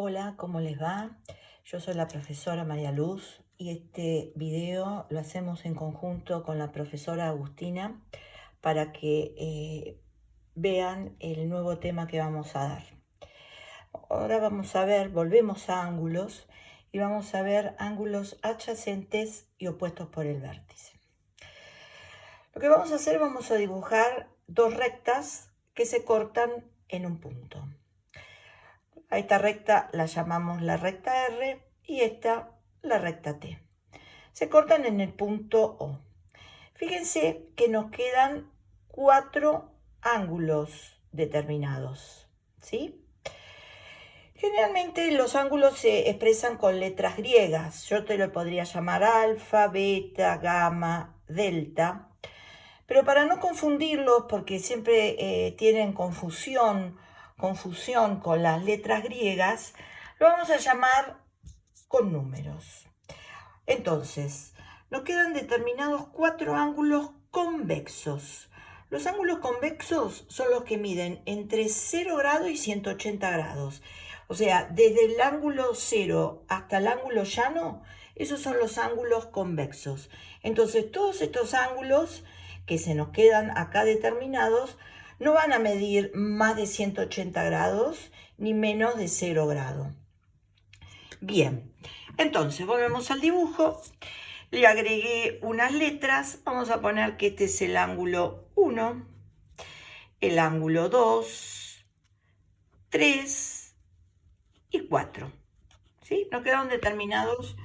Hola, ¿cómo les va? Yo soy la profesora María Luz y este video lo hacemos en conjunto con la profesora Agustina para que vean el nuevo tema que vamos a dar. Ahora vamos a ver, volvemos a ángulos y vamos a ver ángulos adyacentes y opuestos por el vértice. Lo que vamos a hacer, vamos a dibujar dos rectas que se cortan en un punto. A esta recta la llamamos la recta R y esta la recta T. Se cortan en el punto O. Fíjense que nos quedan 4 ángulos determinados, ¿sí? Generalmente los ángulos se expresan con letras griegas. Yo te lo podría llamar alfa, beta, gamma, delta. Pero para no confundirlos, porque siempre tienen confusión con las letras griegas, lo vamos a llamar con números. Entonces, nos quedan determinados 4 ángulos convexos. Los ángulos convexos son los que miden entre 0 grados y 180 grados. O sea, desde el ángulo 0 hasta el ángulo llano, esos son los ángulos convexos. Entonces, todos estos ángulos que se nos quedan acá determinados no van a medir más de 180 grados ni menos de 0 grado. Bien, entonces volvemos al dibujo. Le agregué unas letras. Vamos a poner que este es el ángulo 1, el ángulo 2, 3 y 4. ¿Sí? Nos quedaron determinados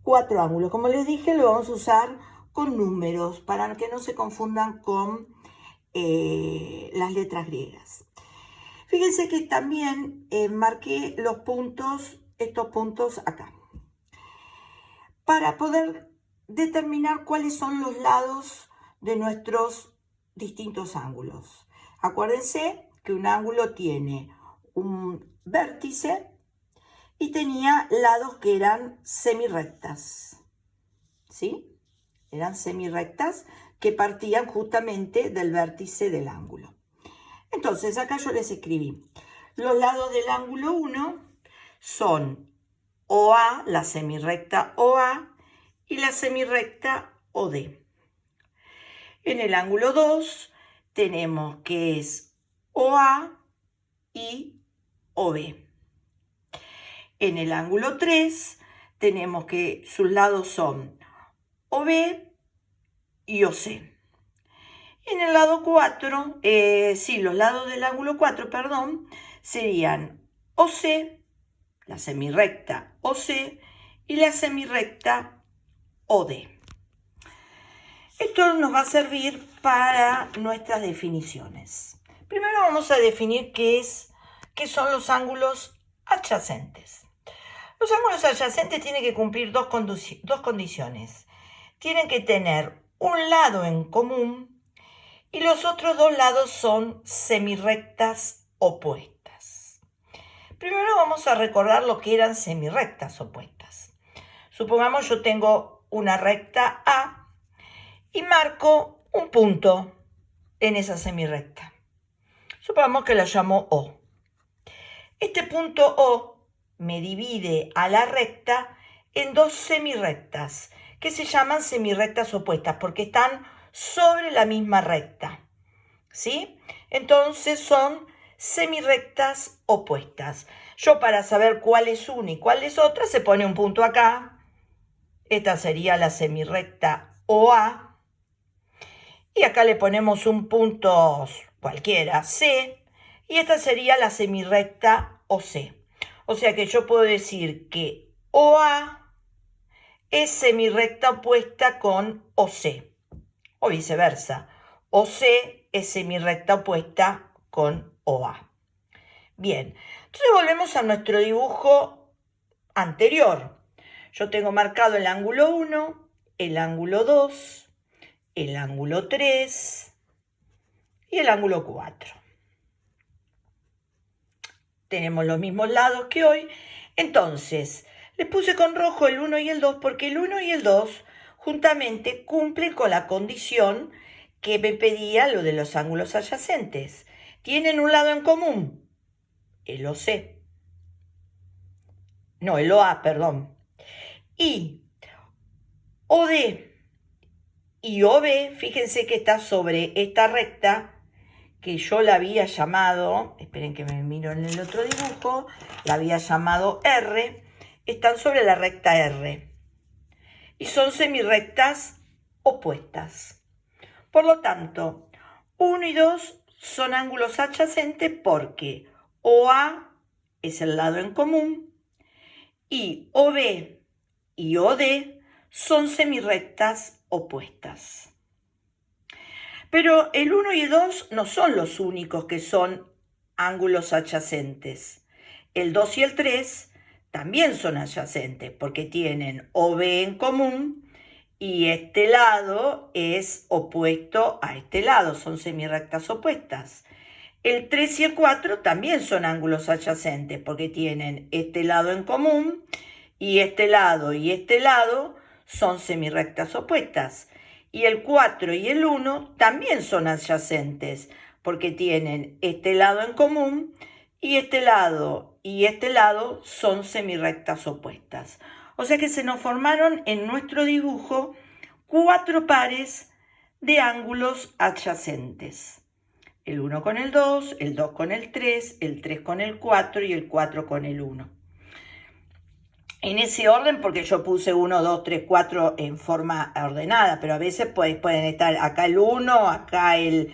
4 ángulos. Como les dije, lo vamos a usar con números para que no se confundan con las letras griegas. Fíjense que también marqué los puntos, estos puntos acá, para poder determinar cuáles son los lados de nuestros distintos ángulos. Acuérdense que un ángulo tiene un vértice y tenía lados que eran semirrectas, ¿sí? Eran semirrectas que partían justamente del vértice del ángulo. Entonces, acá yo les escribí. Los lados del ángulo 1 son OA, la semirrecta OA, y la semirrecta OD. En el ángulo 2 tenemos que es OA y OB. En el ángulo 3 tenemos que sus lados son OB y OC. En el lado 4, los lados del ángulo 4, serían OC, la semirrecta OC y la semirrecta OD. Esto nos va a servir para nuestras definiciones. Primero vamos a definir qué son los ángulos adyacentes. Los ángulos adyacentes tienen que cumplir dos condiciones. Tienen que tener un lado en común y los otros dos lados son semirrectas opuestas. Primero vamos a recordar lo que eran semirrectas opuestas. Supongamos yo tengo una recta A y marco un punto en esa semirrecta. Supongamos que la llamo O. Este punto O me divide a la recta en dos semirrectas que se llaman semirrectas opuestas porque están sobre la misma recta, ¿sí? Entonces son semirrectas opuestas. Yo, para saber cuál es una y cuál es otra, se pone un punto acá. Esta sería la semirrecta OA. Y acá le ponemos un punto cualquiera, C. Y esta sería la semirrecta OC. O sea que yo puedo decir que OA es semirrecta opuesta con OC. O viceversa. OC es semirrecta opuesta con OA. Bien, entonces volvemos a nuestro dibujo anterior. Yo tengo marcado el ángulo 1, el ángulo 2, el ángulo 3 y el ángulo 4. Tenemos los mismos lados que hoy. Entonces, les puse con rojo el 1 y el 2 porque el 1 y el 2 juntamente cumplen con la condición que me pedía lo de los ángulos adyacentes. Tienen un lado en común, el OC. no, el OA, perdón. Y OD y OB, fíjense que está sobre esta recta que yo la había llamado, esperen que me miro en el otro dibujo, la había llamado R, están sobre la recta R. Y son semirrectas opuestas. Por lo tanto, 1 y 2 son ángulos adyacentes porque OA es el lado en común y OB y OD son semirrectas opuestas. Pero el 1 y el 2 no son los únicos que son ángulos adyacentes. El 2 y el 3 también son adyacentes porque tienen OB en común y este lado es opuesto a este lado, son semirrectas opuestas. El 3 y el 4 también son ángulos adyacentes porque tienen este lado en común y este lado son semirrectas opuestas. Y el 4 y el 1 también son adyacentes porque tienen este lado en común y este lado son semirrectas opuestas. O sea que se nos formaron en nuestro dibujo 4 pares de ángulos adyacentes. El 1 con el 2, el 2 con el 3 con el 4 y el 4 con el 1. En ese orden porque yo puse 1, 2, 3, 4 en forma ordenada, pero a veces pueden estar acá el 1, acá el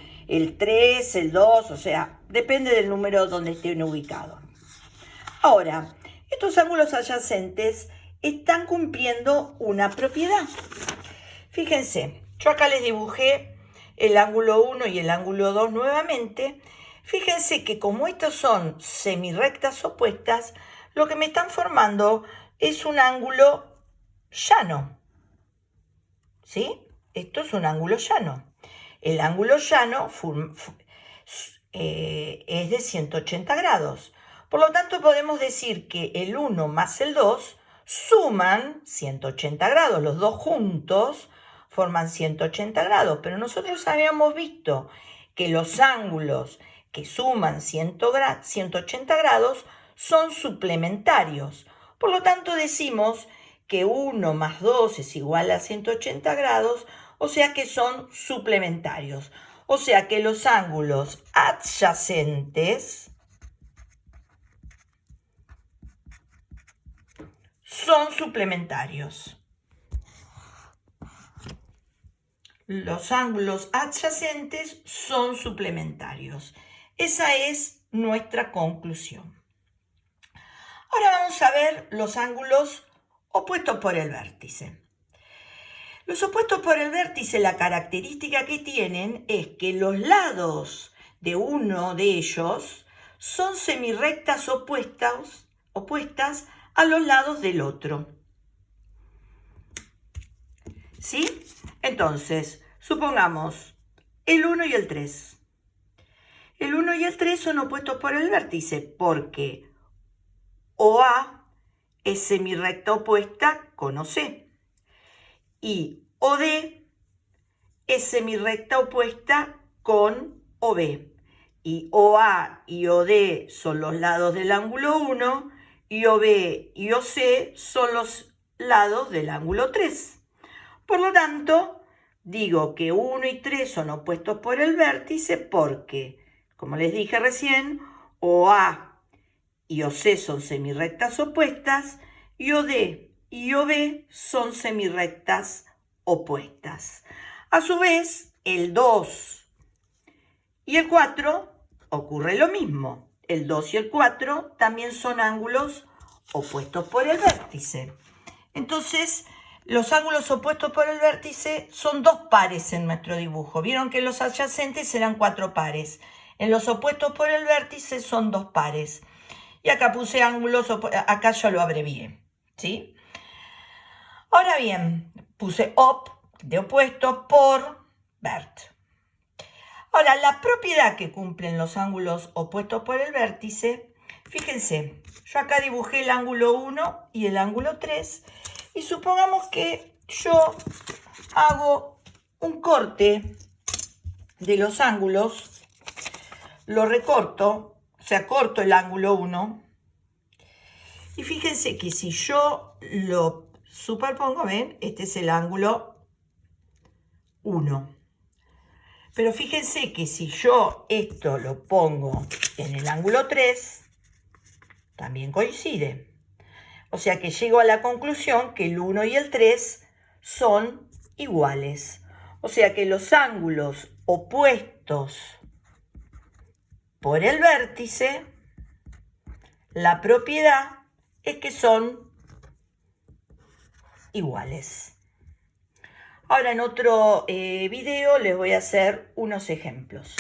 3, el 2, o sea, depende del número donde estén ubicados. Ahora, estos ángulos adyacentes están cumpliendo una propiedad. Fíjense, yo acá les dibujé el ángulo 1 y el ángulo 2 nuevamente. Fíjense que como estos son semirrectas opuestas, lo que me están formando es un ángulo llano. ¿Sí? Esto es un ángulo llano. El ángulo llano es de 180 grados. Por lo tanto, podemos decir que el 1 más el 2 suman 180 grados. Los dos juntos forman 180 grados. Pero nosotros habíamos visto que los ángulos que suman 180 grados son suplementarios. Por lo tanto, decimos que 1 más 2 es igual a 180 grados, o sea que son suplementarios. O sea que los ángulos adyacentes son suplementarios. Los ángulos adyacentes son suplementarios. Esa es nuestra conclusión. Ahora vamos a ver los ángulos opuestos por el vértice. Los opuestos por el vértice, la característica que tienen es que los lados de uno de ellos son semirrectas opuestas a los lados del otro. ¿Sí? Entonces, supongamos el 1 y el 3. El 1 y el 3 son opuestos por el vértice porque OA es semirrecta opuesta con OC y OD es semirrecta opuesta con OB. Y OA y OD son los lados del ángulo 1 y OB y OC son los lados del ángulo 3. Por lo tanto, digo que 1 y 3 son opuestos por el vértice porque, como les dije recién, OA y OC son semirrectas opuestas y OD y OB son semirrectas opuestas. A su vez, el 2 y el 4 ocurre lo mismo. El 2 y el 4 también son ángulos opuestos por el vértice. Entonces, los ángulos opuestos por el vértice son 2 pares en nuestro dibujo. Vieron que los adyacentes eran 4 pares. En los opuestos por el vértice son 2 pares. Y acá puse ángulos, acá yo lo abrevié, ¿sí? Ahora bien, puse op de opuesto por vert. Ahora, la propiedad que cumplen los ángulos opuestos por el vértice, fíjense, yo acá dibujé el ángulo 1 y el ángulo 3 y supongamos que yo hago un corte de los ángulos, lo recorto, o sea, corto el ángulo 1 Y fíjense que si yo lo superpongo, ¿ven? Este es el ángulo 1. Pero fíjense que si yo esto lo pongo en el ángulo 3, también coincide. O sea que llego a la conclusión que el 1 y el 3 son iguales. O sea que los ángulos opuestos por el vértice, la propiedad es que son iguales. Ahora en otro video les voy a hacer unos ejemplos.